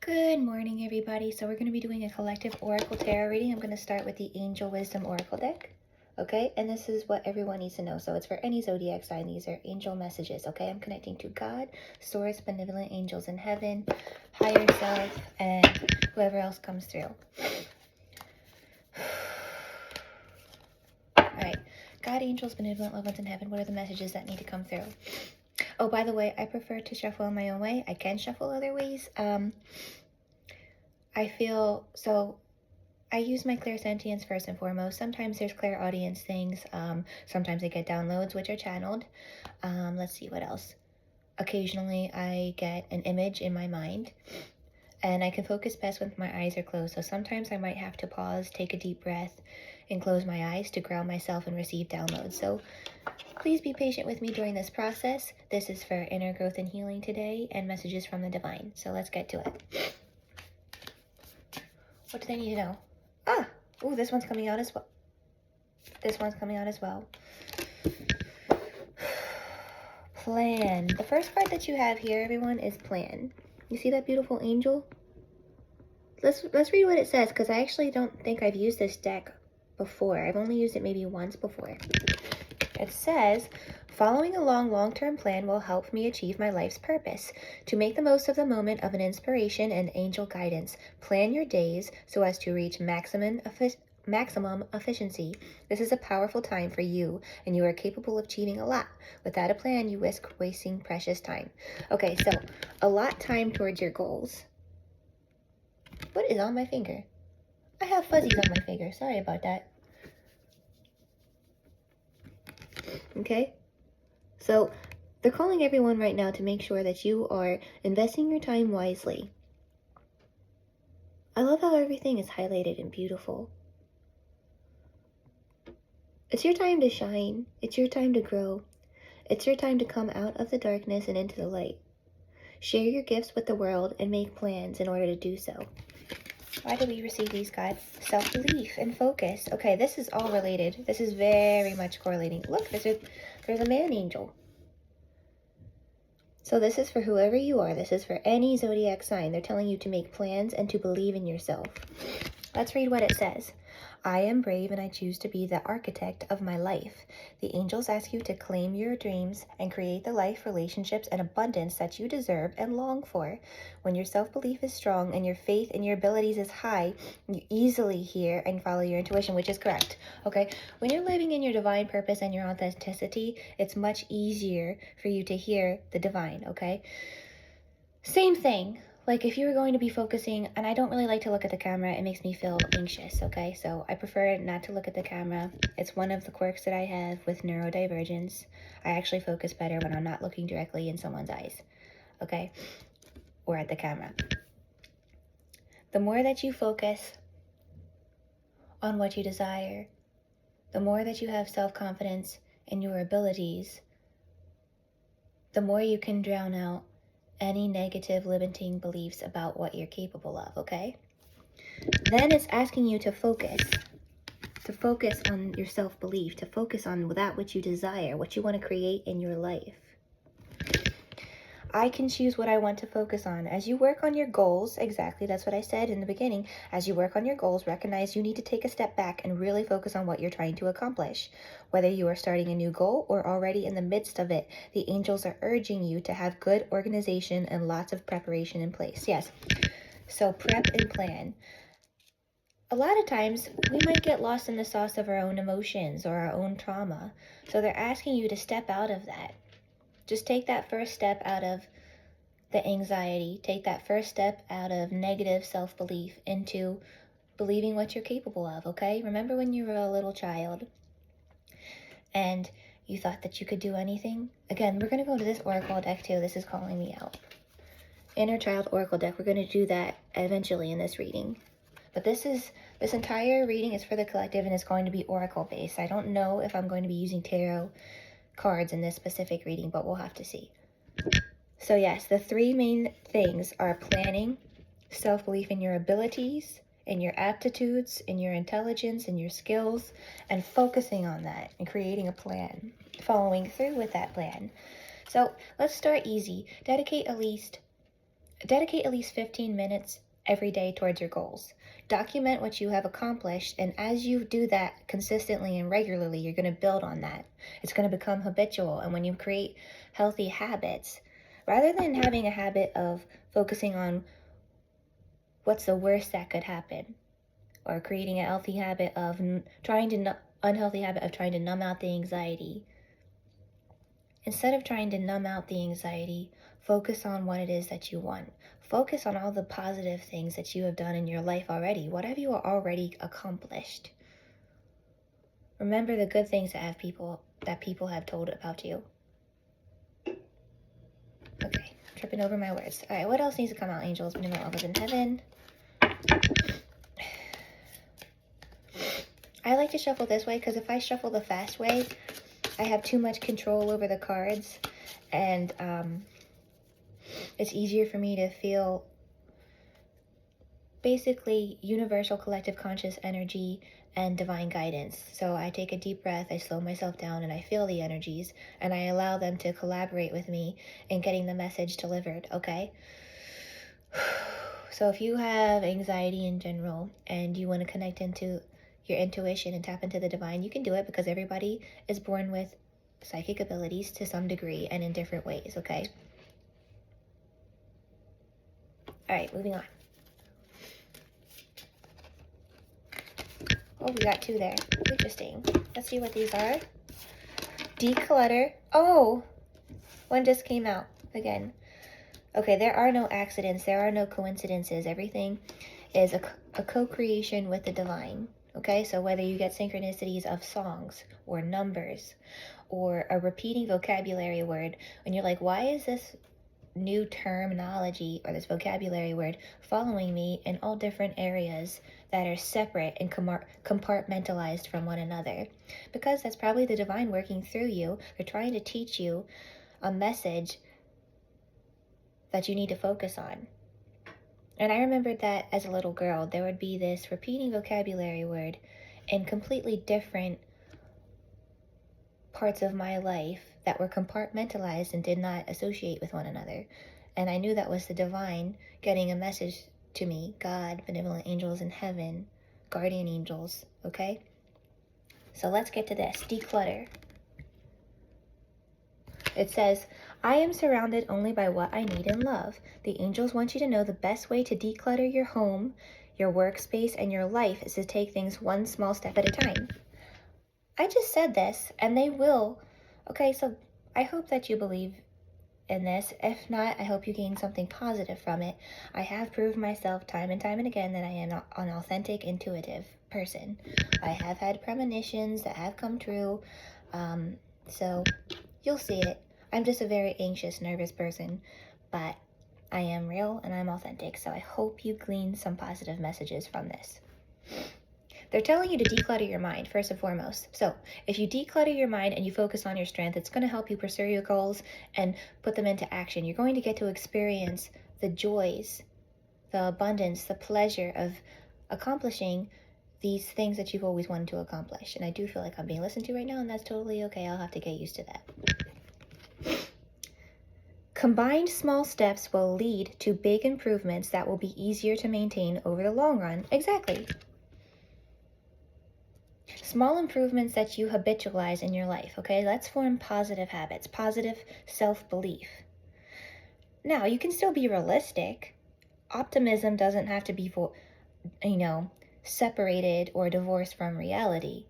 Good morning, everybody. So we're going to be doing a collective oracle tarot reading. I'm going to start with the Angel Wisdom Oracle deck. Okay, and this is what everyone needs to know. So it's for any zodiac sign. These are angel messages. Okay, I'm connecting to God, source, benevolent angels in heaven, higher self, and whoever else comes through. All right, God, angels, benevolent loved ones in heaven. What are the messages that need to come through? Oh, by the way, I prefer to shuffle in my own way. I can shuffle other ways. I feel so. I use my clairsentience first and foremost. Sometimes there's clairaudience things. Sometimes I get downloads, which are channeled. Let's see what else. Occasionally, I get an image in my mind, and I can focus best when my eyes are closed. So sometimes I might have to pause, take a deep breath, and close my eyes to ground myself and receive downloads. So please be patient with me during this process. This is for inner growth and healing today, and messages from the divine. So let's get to it. What do they need to know? Oh, this one's coming out as well. This one's coming out as well. Plan. The first part that you have here, everyone, is plan. You see that beautiful angel? Let's read what it says, because I actually don't think I've used this deck before. I've only used it maybe once before. It says, following a long-term plan will help me achieve my life's purpose. To make the most of the moment of an inspiration and angel guidance, plan your days so as to reach maximum efficiency. This is a powerful time for you, and you are capable of achieving a lot. Without a plan, you risk wasting precious time. Okay, so a lot time towards your goals. What is on my finger? I have fuzzies on my finger. Sorry about that. Okay, so they're calling everyone right now to make sure that you are investing your time wisely. I love how everything is highlighted and beautiful. It's your time to shine. It's your time to grow. It's your time to come out of the darkness and into the light. Share your gifts with the world and make plans in order to do so. Why do we receive these, God? Self-belief and focus. Okay, this is all related. This is very much correlating. Look, there's a man angel. So this is for whoever you are. This is for any zodiac sign. They're telling you to make plans and to believe in yourself. Let's read what it says. I am brave and I choose to be the architect of my life. The angels ask you to claim your dreams and create the life, relationships, and abundance that you deserve and long for. When your self-belief is strong and your faith in your abilities is high, you easily hear and follow your intuition, which is correct. Okay, when you're living in your divine purpose and your authenticity, it's much easier for you to hear the divine, okay? Same thing. Like if you were going to be focusing, and I don't really like to look at the camera, it makes me feel anxious, okay? So I prefer not to look at the camera. It's one of the quirks that I have with neurodivergence. I actually focus better when I'm not looking directly in someone's eyes, okay? Or at the camera. The more that you focus on what you desire, the more that you have self-confidence in your abilities, the more you can drown out any negative limiting beliefs about what you're capable of, okay? Then it's asking you to focus on your self-belief, to focus on that which you desire, what you want to create in your life. I can choose what I want to focus on. As you work on your goals, exactly, that's what I said in the beginning. As you work on your goals, recognize you need to take a step back and really focus on what you're trying to accomplish. Whether you are starting a new goal or already in the midst of it, the angels are urging you to have good organization and lots of preparation in place. Yes, so prep and plan. A lot of times, we might get lost in the sauce of our own emotions or our own trauma. So they're asking you to step out of that. Just take that first step out of the anxiety. Take that first step out of negative self-belief into believing what you're capable of, okay? Remember when you were a little child and you thought that you could do anything? Again, we're going to go to this oracle deck too. This is calling me out. Inner child oracle deck. We're going to do that eventually in this reading. But this entire reading is for the collective and it's going to be oracle based. I don't know if I'm going to be using tarot cards in this specific reading, but we'll have to see. So yes, the three main things are planning, self-belief in your abilities, in your aptitudes, in your intelligence, in your skills, and focusing on that and creating a plan, following through with that plan. So let's start easy. Dedicate at least Dedicate at least 15 minutes every day towards your goals. Document what you have accomplished, and as you do that consistently and regularly, you're going to build on that. It's going to become habitual, and when you create healthy habits, rather than having a habit of focusing on what's the worst that could happen, or creating an healthy habit of unhealthy habit of trying to numb out the anxiety. Instead of trying to numb out the anxiety, focus on what it is that you want. Focus on all the positive things that you have done in your life already. What have you already accomplished? Remember the good things that people have told about you. Okay, tripping over my words. All right, what else needs to come out, angels? When I was in heaven. I like to shuffle this way because if I shuffle the fast way, I have too much control over the cards, and it's easier for me to feel basically universal collective conscious energy and divine guidance. So I take a deep breath, I slow myself down, and I feel the energies, and I allow them to collaborate with me in getting the message delivered, okay? So if you have anxiety in general and you want to connect into your intuition and tap into the divine, you can do it, because everybody is born with psychic abilities to some degree and in different ways, okay? All right, moving on. Oh, we got two there. Interesting. Let's see what these are. Declutter. Oh, one just came out again. Okay, there are no accidents. There are no coincidences. Everything is a co-creation with the divine. Okay, so whether you get synchronicities of songs or numbers or a repeating vocabulary word, when you're like, why is this new terminology or this vocabulary word following me in all different areas that are separate and compartmentalized from one another? Because that's probably the divine working through you. They're trying to teach you a message that you need to focus on. And I remembered that as a little girl, there would be this repeating vocabulary word in completely different parts of my life that were compartmentalized and did not associate with one another. And I knew that was the divine getting a message to me, God, benevolent angels in heaven, guardian angels, okay? So let's get to this. Declutter. It says, I am surrounded only by what I need and love. The angels want you to know the best way to declutter your home, your workspace, and your life is to take things one small step at a time. I just said this, and they will. Okay, so I hope that you believe in this. If not, I hope you gain something positive from it. I have proved myself time and time and again that I am an authentic, intuitive person. I have had premonitions that have come true, so you'll see it. I'm just a very anxious, nervous person, but I am real and I'm authentic, so I hope you glean some positive messages from this. They're telling you to declutter your mind, first and foremost. So if you declutter your mind and you focus on your strength, it's going to help you pursue your goals and put them into action. You're going to get to experience the joys, the abundance, the pleasure of accomplishing these things that you've always wanted to accomplish. And I do feel like I'm being listened to right now, and that's totally okay. I'll have to get used to that. Combined small steps will lead to big improvements that will be easier to maintain over the long run. Exactly. Small improvements that you habitualize in your life, okay? Let's form positive habits, positive self-belief. Now, you can still be realistic. Optimism doesn't have to be, separated or divorced from reality.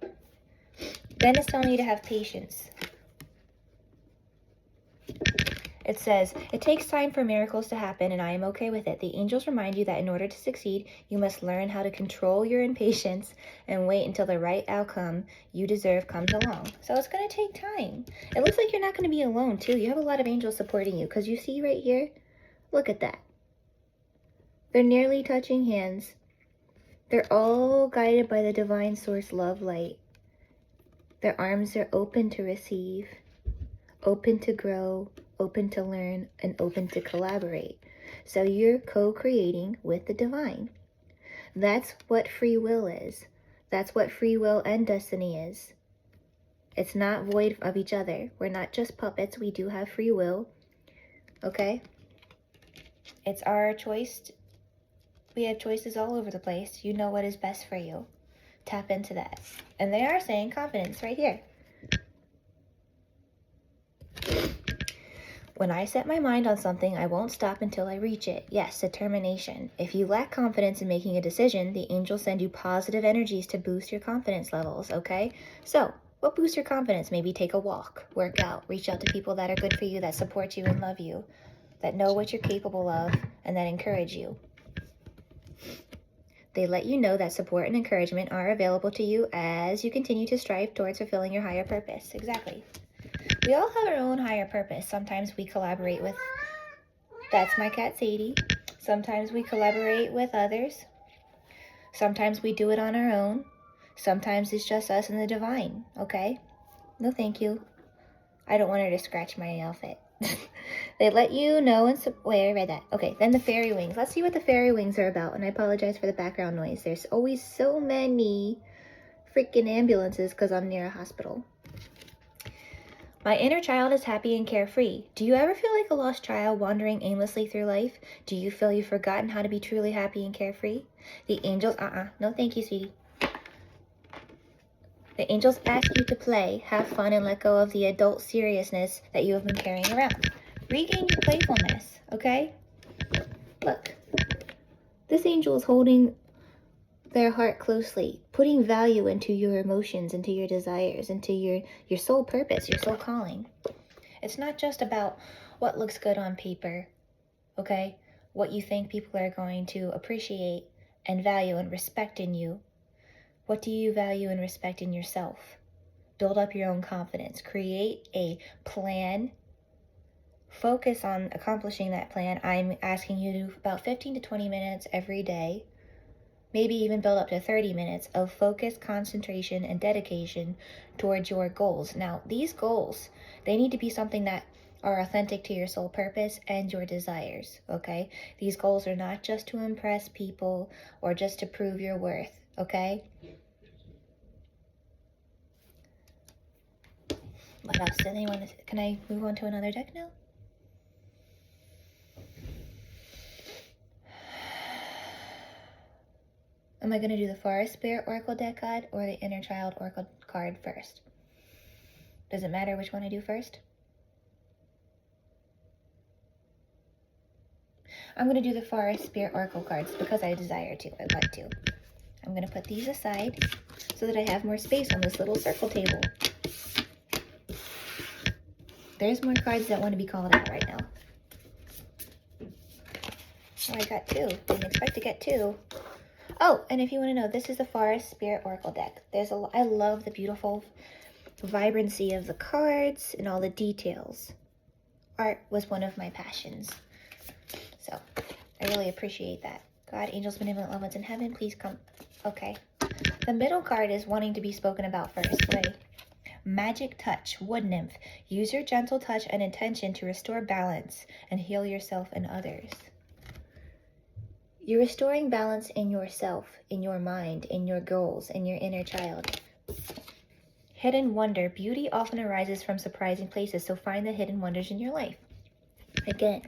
Then it's telling you to have patience. It says, it takes time for miracles to happen, and I am okay with it. The angels remind you that in order to succeed, you must learn how to control your impatience and wait until the right outcome you deserve comes along. So it's going to take time. It looks like you're not going to be alone, too. You have a lot of angels supporting you, because you see right here, look at that. They're nearly touching hands. They're all guided by the divine source love light. Their arms are open to receive, open to grow, open to learn, and open to collaborate. So you're co-creating with the divine. That's what free will is. That's what free will and destiny is. It's not void of each other. We're not just puppets. We do have free will. Okay? It's our choice. We have choices all over the place. You know what is best for you. Tap into that. And they are saying confidence right here. When I set my mind on something, I won't stop until I reach it. Yes, determination. If you lack confidence in making a decision, the angels send you positive energies to boost your confidence levels, okay? So, what boosts your confidence? Maybe take a walk, work out, reach out to people that are good for you, that support you and love you, that know what you're capable of, and that encourage you. They let you know that support and encouragement are available to you as you continue to strive towards fulfilling your higher purpose. Exactly. We all have our own higher purpose. Sometimes we collaborate with, that's my cat Sadie. Sometimes we collaborate with others. Sometimes we do it on our own. Sometimes it's just us and the divine, okay? No thank you. I don't want her to scratch my outfit. They let you know and wait, I read that. Okay, then the fairy wings. Let's see what the fairy wings are about. And I apologize for the background noise. There's always so many freaking ambulances because I'm near a hospital. My inner child is happy and carefree. Do you ever feel like a lost child wandering aimlessly through life? Do you feel you've forgotten how to be truly happy and carefree? The angels, no thank you, sweetie. The angels ask you to play, have fun, and let go of the adult seriousness that you have been carrying around. Regain your playfulness, okay? Look, this angel is holding their heart closely, putting value into your emotions, into your desires, into your soul purpose, your soul calling. It's not just about what looks good on paper, okay? What you think people are going to appreciate and value and respect in you. What do you value and respect in yourself? Build up your own confidence. Create a plan. Focus on accomplishing that plan. I'm asking you to do about 15 to 20 minutes every day. Maybe even build up to 30 minutes of focus, concentration, and dedication towards your goals. Now, these goals, they need to be something that are authentic to your soul purpose and your desires, okay? These goals are not just to impress people or just to prove your worth, okay? What else did they want to... Can I move on to another deck now? Am I going to do the Forest Spirit Oracle deck card or the Inner Child Oracle card first? Does it matter which one I do first? I'm going to do the Forest Spirit Oracle cards because I desire to. I want to. I'm going to put these aside so that I have more space on this little circle table. There's more cards that want to be called out right now. Oh, I got two. Didn't expect to get two. Oh, and if you want to know, this is the Forest Spirit Oracle deck. I love the beautiful vibrancy of the cards and all the details. Art was one of my passions. So, I really appreciate that. God, angels, benevolent loved ones in heaven, please come. Okay. The middle card is wanting to be spoken about first. Way. Magic touch, wood nymph. Use your gentle touch and intention to restore balance and heal yourself and others. You're restoring balance in yourself, in your mind, in your goals, in your inner child. Hidden wonder. Beauty often arises from surprising places, so find the hidden wonders in your life. Again,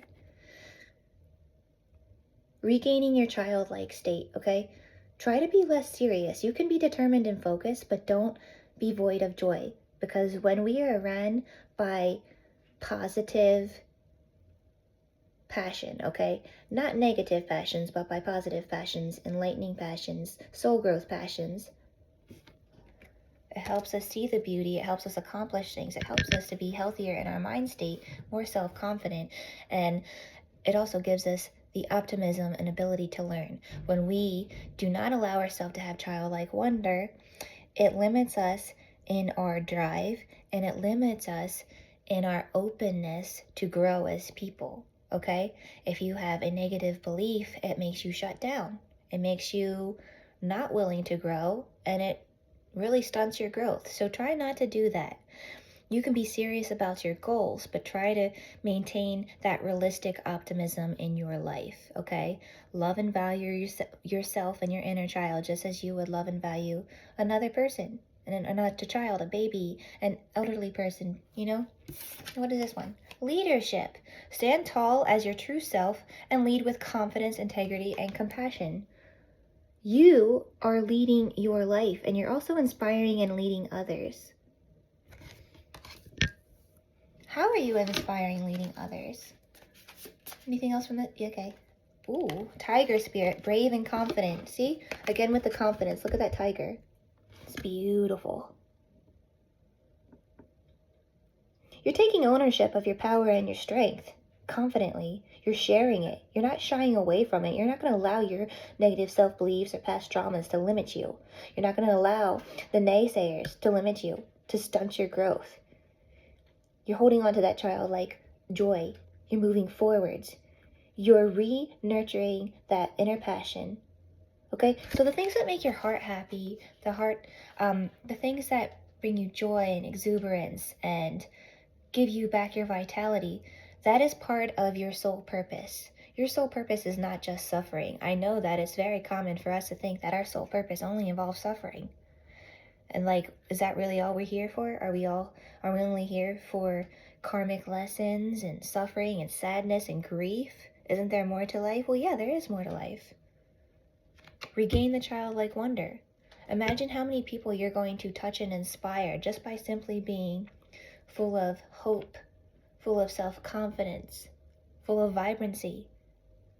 regaining your childlike state, okay? Try to be less serious. You can be determined and focused, but don't be void of joy. Because when we are run by positive passion, okay? Not negative passions, but by positive passions, enlightening passions, soul growth passions. It helps us see the beauty. It helps us accomplish things. It helps us to be healthier in our mind state, more self-confident. And it also gives us the optimism and ability to learn. When we do not allow ourselves to have childlike wonder, it limits us in our drive and it limits us in our openness to grow as people. Okay? If you have a negative belief, it makes you shut down. It makes you not willing to grow, and it really stunts your growth. So try not to do that. You can be serious about your goals, but try to maintain that realistic optimism in your life, okay? Love and value yourself and your inner child just as you would love and value another person. and not a child, a baby, an elderly person, you know? What is this one? Leadership. Stand tall as your true self and lead with confidence, integrity, and compassion. You are leading your life, and you're also inspiring and leading others. How are you inspiring, leading others? Anything else from that? Okay. Ooh, tiger spirit, brave and confident. See? Again with the confidence. Look at that tiger. It's beautiful. You're taking ownership of your power and your strength confidently. You're sharing it. You're not shying away from it. You're not going to allow your negative self-beliefs or past traumas to limit you. You're not going to allow the naysayers to limit you, to stunt your growth. You're holding on to that childlike joy. You're moving forwards. You're re-nurturing that inner passion. Okay, so the things that make your heart happy, the things that bring you joy and exuberance and give you back your vitality, that is part of your soul purpose. Your soul purpose is not just suffering. I know that it's very common for us to think that our soul purpose only involves suffering. And like, is that really all we're here for? Are we only here for karmic lessons and suffering and sadness and grief? Isn't there more to life? Well, yeah, there is more to life. Regain the childlike wonder. Imagine how many people you're going to touch and inspire just by simply being full of hope, full of self-confidence, full of vibrancy,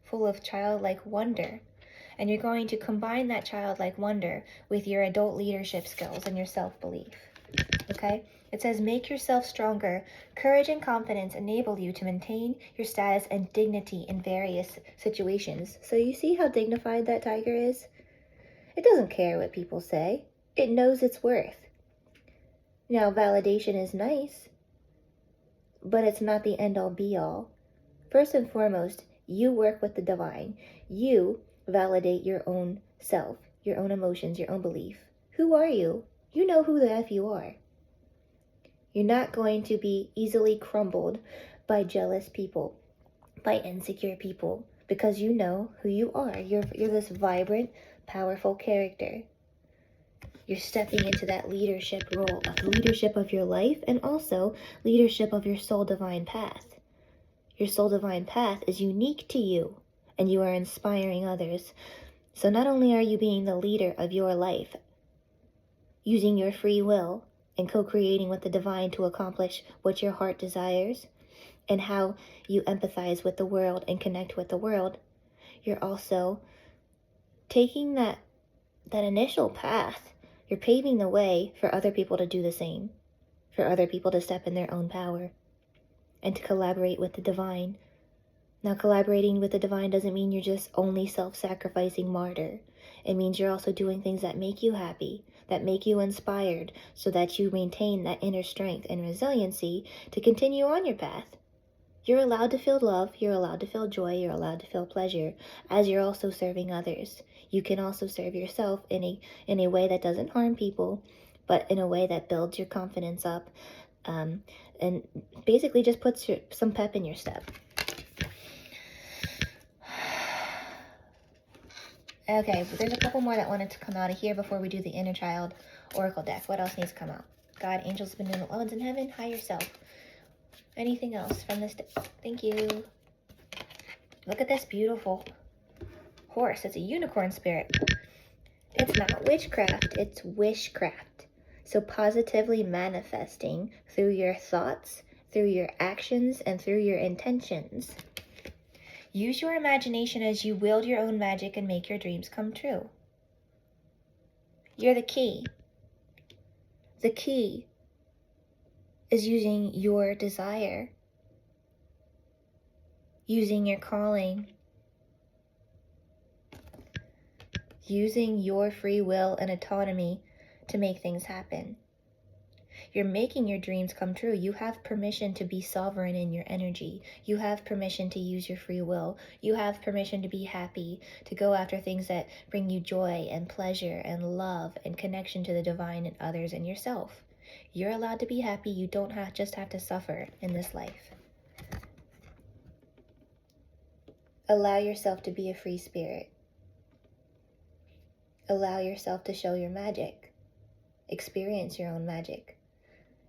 full of childlike wonder. And you're going to combine that childlike wonder with your adult leadership skills and your self-belief. Okay? It says, make yourself stronger. Courage and confidence enable you to maintain your status and dignity in various situations. So you see how dignified that tiger is? It doesn't care what people say. It knows its worth. Now, validation is nice, but it's not the end-all be-all. First and foremost, you work with the divine. You validate your own self, your own emotions, your own belief. Who are you? You know who the F you are. You're not going to be easily crumbled by jealous people, by insecure people, because you know who you are. You're this vibrant, powerful character. You're stepping into that leadership role, leadership of your life, and also leadership of your soul divine path. Your soul divine path is unique to you, and you are inspiring others. So not only are you being the leader of your life, using your free will and co-creating with the divine to accomplish what your heart desires, and how you empathize with the world and connect with the world, you're also taking that initial path. You're paving the way for other people to do the same, for other people to step in their own power and to collaborate with the divine. Now, collaborating with the divine doesn't mean you're just only self-sacrificing martyr. It means you're also doing things that make you happy, that make you inspired, so that you maintain that inner strength and resiliency to continue on your path. You're allowed to feel love, you're allowed to feel joy, you're allowed to feel pleasure, as you're also serving others. You can also serve yourself in a way that doesn't harm people, but in a way that builds your confidence up, and basically just puts some pep in your step. Okay, but there's a couple more that wanted to come out of here before we do the inner child oracle deck. What else needs to come out? God, angels, benevolent ones in heaven, higher self. Anything else from this deck? Thank you. Look at this beautiful horse. It's a unicorn spirit. It's not witchcraft, it's wishcraft. So positively manifesting through your thoughts, through your actions, and through your intentions. Use your imagination as you wield your own magic and make your dreams come true. You're the key. The key is using your desire, using your calling, using your free will and autonomy to make things happen. You're making your dreams come true. You have permission to be sovereign in your energy. You have permission to use your free will. You have permission to be happy, to go after things that bring you joy and pleasure and love and connection to the divine and others and yourself. You're allowed to be happy. You don't just have to suffer in this life. Allow yourself to be a free spirit. Allow yourself to show your magic. experience your own magic.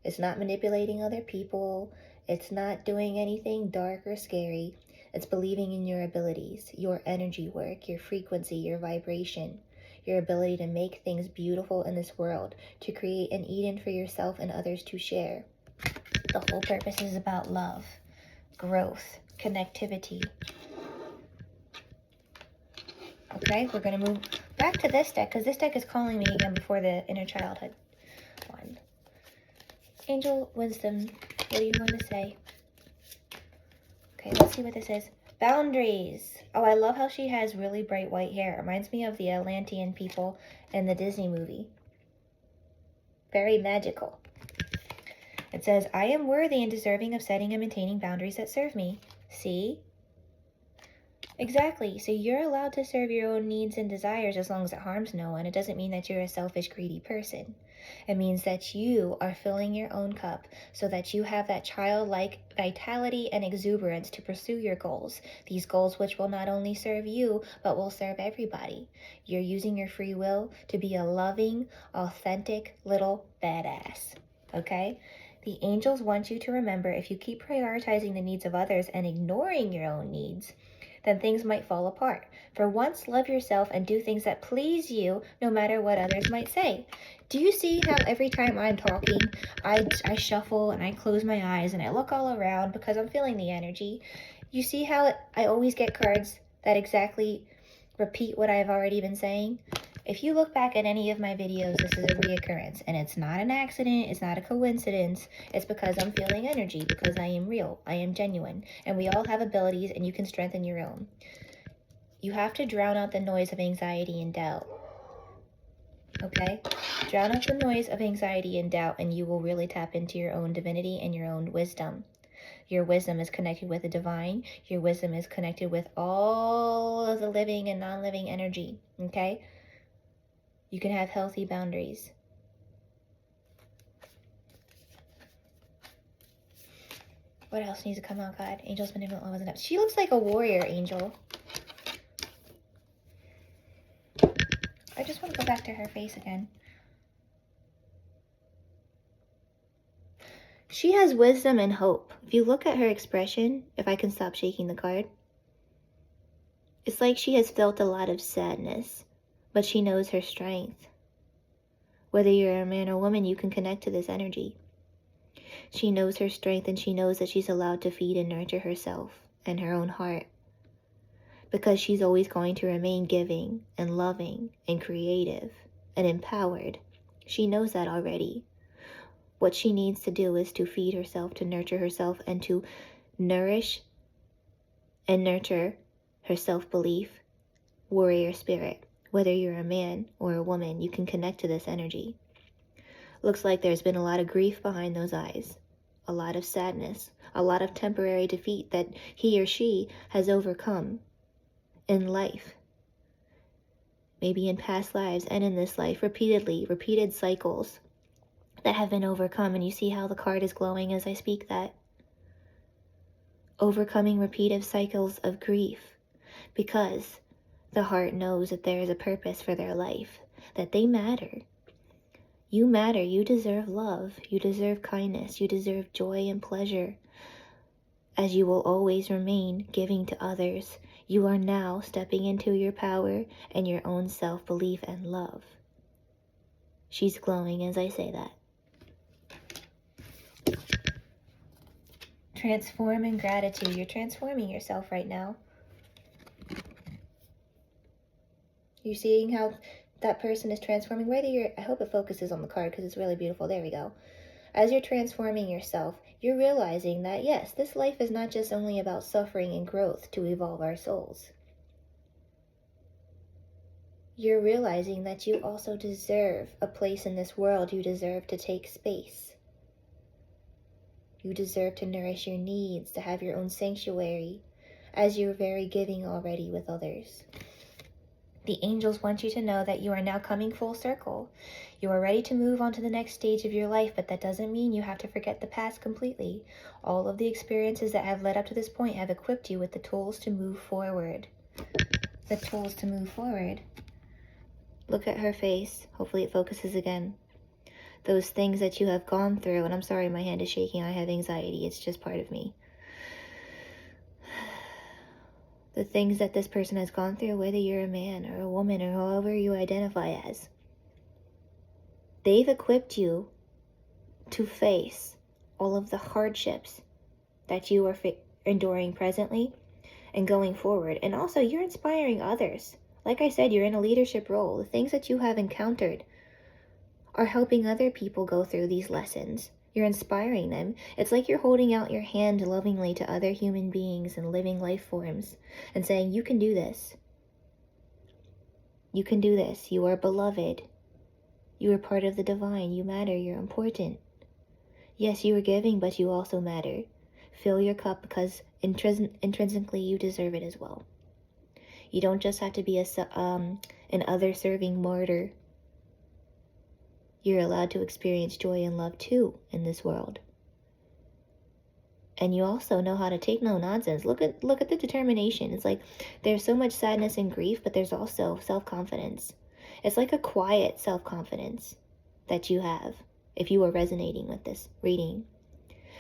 It's not manipulating other people. It's not doing anything dark or scary. It's believing in your abilities, your energy work, your frequency, your vibration, your ability to make things beautiful in this world, to create an Eden for yourself and others to share. The whole purpose is about love, growth, connectivity. Okay, we're going to move back to this deck because this deck is calling me again before the inner childhood one. Angel Wisdom, what do you want to say? Okay, let's see what this is. Boundaries. Oh, I love how she has really bright white hair. It reminds me of the Atlantean people in the Disney movie. Very magical. It says, I am worthy and deserving of setting and maintaining boundaries that serve me. See? Exactly. So you're allowed to serve your own needs and desires as long as it harms no one. It doesn't mean that you're a selfish, greedy person. It means that you are filling your own cup so that you have that childlike vitality and exuberance to pursue your goals. These goals which will not only serve you, but will serve everybody. You're using your free will to be a loving, authentic little badass. Okay? The angels want you to remember, if you keep prioritizing the needs of others and ignoring your own needs, then things might fall apart. For once, love yourself and do things that please you, no matter what others might say. Do you see how every time I'm talking, I shuffle and I close my eyes and I look all around because I'm feeling the energy? You see how I always get cards that exactly repeat what I've already been saying? If you look back at any of my videos, this is a reoccurrence, and it's not an accident, it's not a coincidence, it's because I'm feeling energy, because I am real, I am genuine, and we all have abilities and you can strengthen your own. You have to drown out the noise of anxiety and doubt, okay? Drown out the noise of anxiety and doubt, and you will really tap into your own divinity and your own wisdom. Your wisdom is connected with the divine. Your wisdom is connected with all of the living and non-living energy, okay? You can have healthy boundaries. What else needs to come out, God? Angels, benevolent, love, and up. She looks like a warrior angel. I just want to go back to her face again. She has wisdom and hope. If you look at her expression, if I can stop shaking the card, it's like she has felt a lot of sadness, but she knows her strength. Whether you're a man or woman, you can connect to this energy. She knows her strength, and she knows that she's allowed to feed and nurture herself and her own heart, because she's always going to remain giving and loving and creative and empowered. She knows that already. What she needs to do is to feed herself, to nurture herself, and to nourish and nurture her self-belief, warrior spirit. Whether you're a man or a woman, you can connect to this energy. Looks like there's been a lot of grief behind those eyes, a lot of sadness, a lot of temporary defeat that he or she has overcome in life. Maybe in past lives and in this life, repeated cycles that have been overcome. And you see how the card is glowing as I speak that. Overcoming repeated cycles of grief, because the heart knows that there is a purpose for their life, that they matter. You matter. You deserve love. You deserve kindness. You deserve joy and pleasure. As you will always remain giving to others, you are now stepping into your power and your own self-belief and love. She's glowing as I say that. Transform in gratitude. You're transforming yourself right now. You're seeing how that person is transforming. Whether you're, I hope it focuses on the card because it's really beautiful. There we go. As you're transforming yourself, you're realizing that yes, this life is not just only about suffering and growth to evolve our souls. You're realizing that you also deserve a place in this world. You deserve to take space. You deserve to nourish your needs, to have your own sanctuary, as you're very giving already with others. The angels want you to know that you are now coming full circle. You are ready to move on to the next stage of your life, but that doesn't mean you have to forget the past completely. All of the experiences that have led up to this point have equipped you with the tools to move forward. The tools to move forward. Look at her face. Hopefully it focuses again. those things that you have gone through. And I'm sorry, my hand is shaking. I have anxiety. It's just part of me. The things that this person has gone through, whether you're a man or a woman or however you identify as, they've equipped you to face all of the hardships that you are enduring presently and going forward. And also, you're inspiring others. Like I said, you're in a leadership role. The things that you have encountered are helping other people go through these lessons. You're inspiring them. It's like you're holding out your hand lovingly to other human beings and living life forms and saying, you can do this. You can do this. You are beloved. You are part of the divine. You matter. You're important. Yes, you are giving, but you also matter. Fill your cup because intrinsically you deserve it as well. You don't just have to be an other-serving martyr. You're allowed to experience joy and love too in this world. And you also know how to take no nonsense. Look at the determination. It's like there's so much sadness and grief, but there's also self-confidence. It's like a quiet self-confidence that you have if you are resonating with this reading.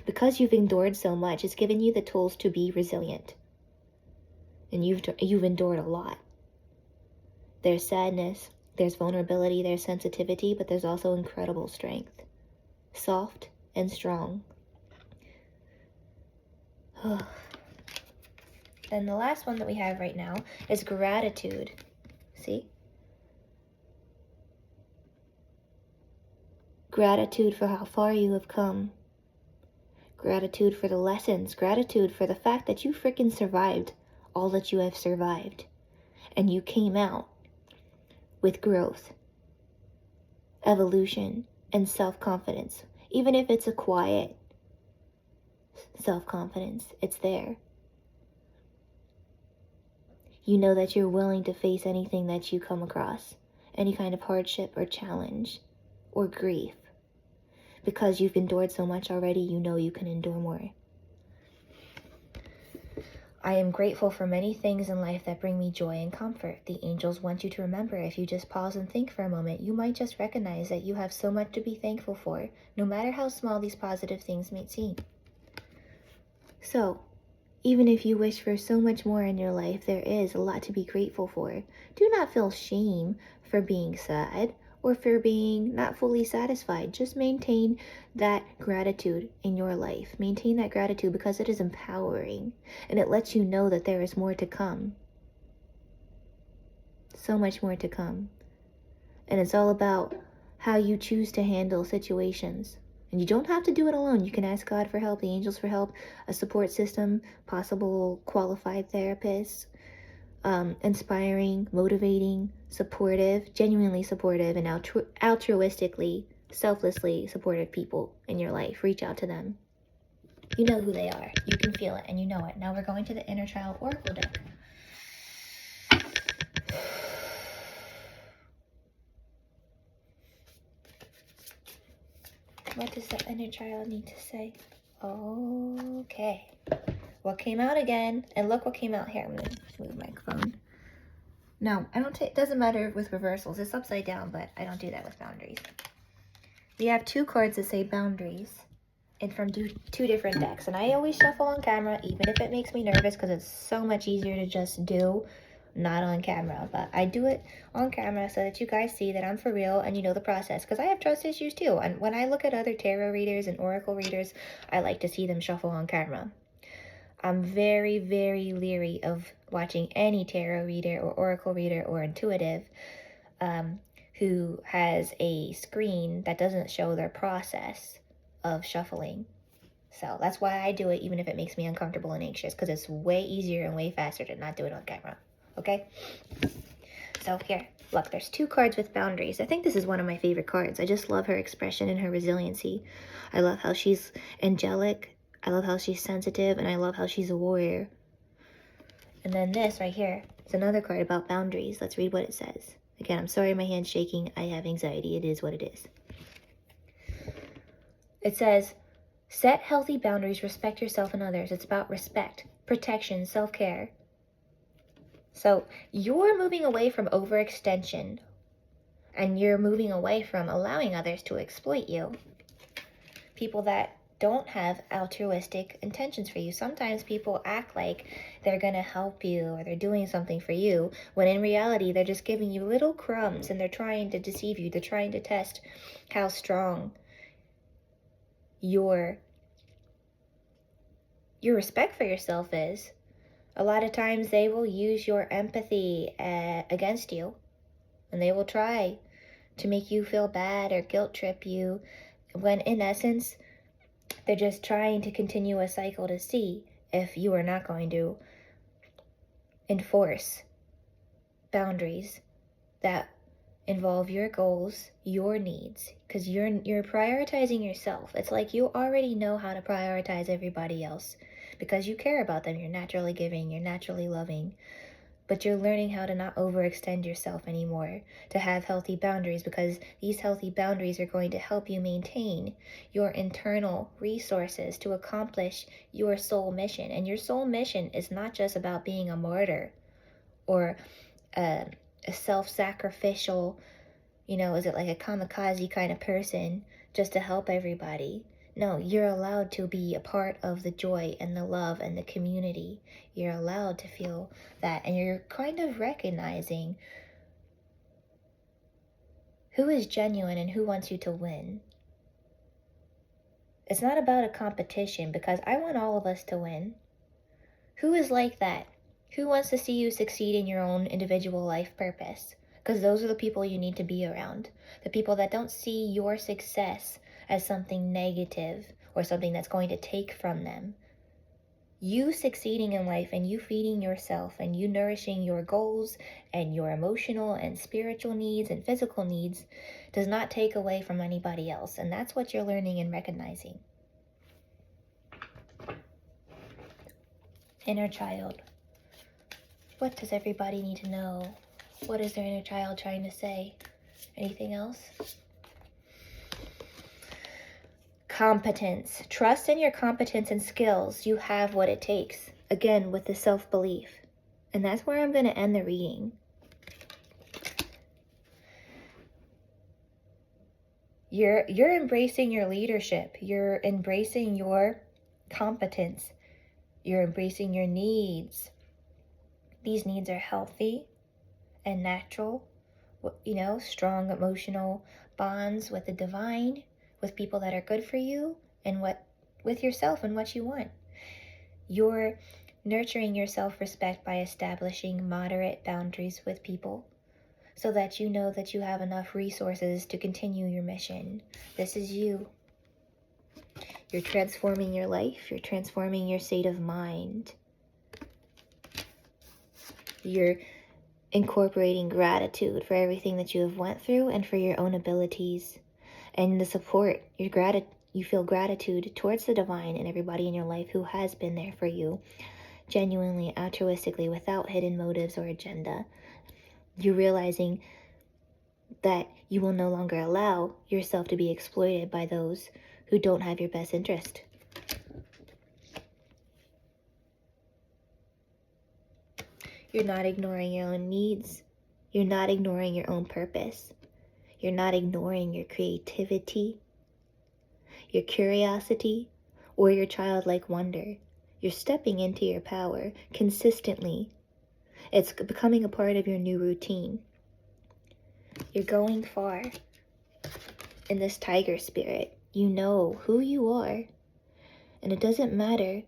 Because you've endured so much, it's given you the tools to be resilient. And you've endured a lot. There's sadness, there's vulnerability, there's sensitivity, but there's also incredible strength. Soft and strong. Then the last one that we have right now is gratitude. See? Gratitude for how far you have come. Gratitude for the lessons. Gratitude for the fact that you freaking survived all that you have survived. And you came out with growth, evolution, and self-confidence. Even if it's a quiet self-confidence, it's there. You know that you're willing to face anything that you come across, any kind of hardship or challenge or grief. Because you've endured so much already, you know you can endure more. I am grateful for many things in life that bring me joy and comfort. The angels want you to remember, if you just pause and think for a moment, you might just recognize that you have so much to be thankful for, no matter how small these positive things may seem. So, even if you wish for so much more in your life, there is a lot to be grateful for. Do not feel shame for being sad or for being not fully satisfied. Just maintain that gratitude in your life. Maintain that gratitude because it is empowering and it lets you know that there is more to come. So much more to come. And it's all about how you choose to handle situations. And you don't have to do it alone. You can ask God for help, the angels for help, a support system, possible qualified therapists, inspiring, motivating, supportive, genuinely supportive, and altruistically, selflessly supportive people in your life. Reach out to them. You know who they are. You can feel it and you know it. Now we're going to the Inner Child Oracle deck. What does the inner child need to say? Okay. What came out again? And look what came out here. I'm going to move the microphone. No, I don't take, it doesn't matter with reversals. It's upside down, but I don't do that with boundaries. We have two cards that say boundaries and from two different decks. And I always shuffle on camera, even if it makes me nervous, because it's so much easier to just do not on camera. But I do it on camera so that you guys see that I'm for real and you know the process, because I have trust issues too. And when I look at other tarot readers and oracle readers, I like to see them shuffle on camera. I'm very, very leery of watching any tarot reader or oracle reader or intuitive who has a screen that doesn't show their process of shuffling. So that's why I do it, even if it makes me uncomfortable and anxious, because it's way easier and way faster to not do it on camera. Okay? So here, look, there's two cards with boundaries. I think this is one of my favorite cards. I just love her expression and her resiliency. I love how she's angelic. I love how she's sensitive, and I love how she's a warrior. And then this right here is another card about boundaries. Let's read what it says. Again, I'm sorry my hand's shaking. I have anxiety. It is what it is. It says, set healthy boundaries, respect yourself and others. It's about respect, protection, self-care. So you're moving away from overextension And you're moving away from allowing others to exploit you. People that don't have altruistic intentions for you. Sometimes people act like they're going to help you or they're doing something for you, when in reality they're just giving you little crumbs and they're trying to deceive you. They're trying to test how strong your respect for yourself is. A lot of times they will use your empathy against you, and they will try to make you feel bad or guilt trip you, when in essence they're just trying to continue a cycle to see if you are not going to enforce boundaries that involve your goals, your needs, because you're prioritizing yourself. It's like you already know how to prioritize everybody else because you care about them. You're naturally giving, you're naturally loving, but you're learning how to not overextend yourself anymore, to have healthy boundaries, because these healthy boundaries are going to help you maintain your internal resources to accomplish your soul mission. And your soul mission is not just about being a martyr or a self-sacrificial, is it like a kamikaze kind of person just to help everybody? No, you're allowed to be a part of the joy and the love and the community. You're allowed to feel that, and you're kind of recognizing who is genuine and who wants you to win. It's not about a competition, because I want all of us to win. Who is like that? Who wants to see you succeed in your own individual life purpose? Because those are the people you need to be around. The people that don't see your success as something negative or something that's going to take from them. You succeeding in life and you feeding yourself and you nourishing your goals and your emotional and spiritual needs and physical needs does not take away from anybody else. And that's what you're learning and recognizing. Inner child. What does everybody need to know? What is their inner child trying to say? Anything else? Competence. Trust in your competence and skills. You have what it takes. Again, with the self-belief. And that's where I'm going to end the reading. You're embracing your leadership. You're embracing your competence. You're embracing your needs. These needs are healthy and natural, strong emotional bonds with the divine, with people that are good for you, and with yourself and what you want. You're nurturing your self-respect by establishing moderate boundaries with people so that you know that you have enough resources to continue your mission. This is you. You're transforming your life. You're transforming your state of mind. You're incorporating gratitude for everything that you have went through and for your own abilities and the support. You feel gratitude towards the divine and everybody in your life who has been there for you, genuinely, altruistically, without hidden motives or agenda. You're realizing that you will no longer allow yourself to be exploited by those who don't have your best interest. You're not ignoring your own needs. You're not ignoring your own purpose. You're not ignoring your creativity, your curiosity, or your childlike wonder. You're stepping into your power consistently. It's becoming a part of your new routine. You're going far in this tiger spirit. You know who you are. And it doesn't matter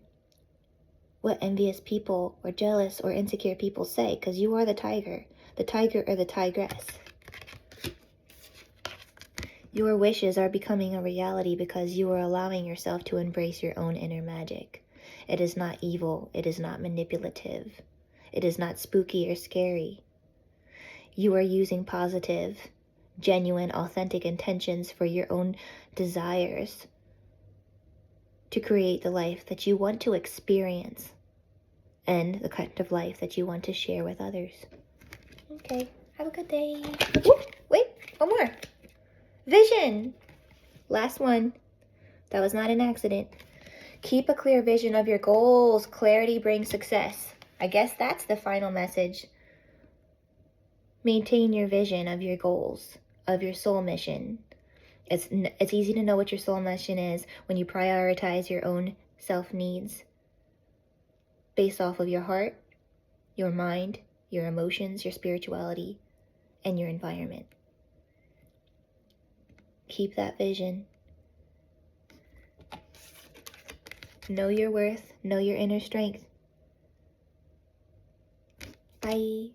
what envious people or jealous or insecure people say, because you are the tiger or the tigress. Your wishes are becoming a reality because you are allowing yourself to embrace your own inner magic. It is not evil. It is not manipulative. It is not spooky or scary. You are using positive, genuine, authentic intentions for your own desires to create the life that you want to experience and the kind of life that you want to share with others. Okay, have a good day. Ooh, wait, one more. Vision. Last one. That was not an accident. Keep a clear vision of your goals. Clarity brings success. I guess that's the final message. Maintain your vision of your goals. of your soul mission. It's easy to know what your soul mission is when you prioritize your own self needs based off of your heart, your mind, your emotions, your spirituality, and your environment. Keep that vision. Know your worth. Know your inner strength. Bye.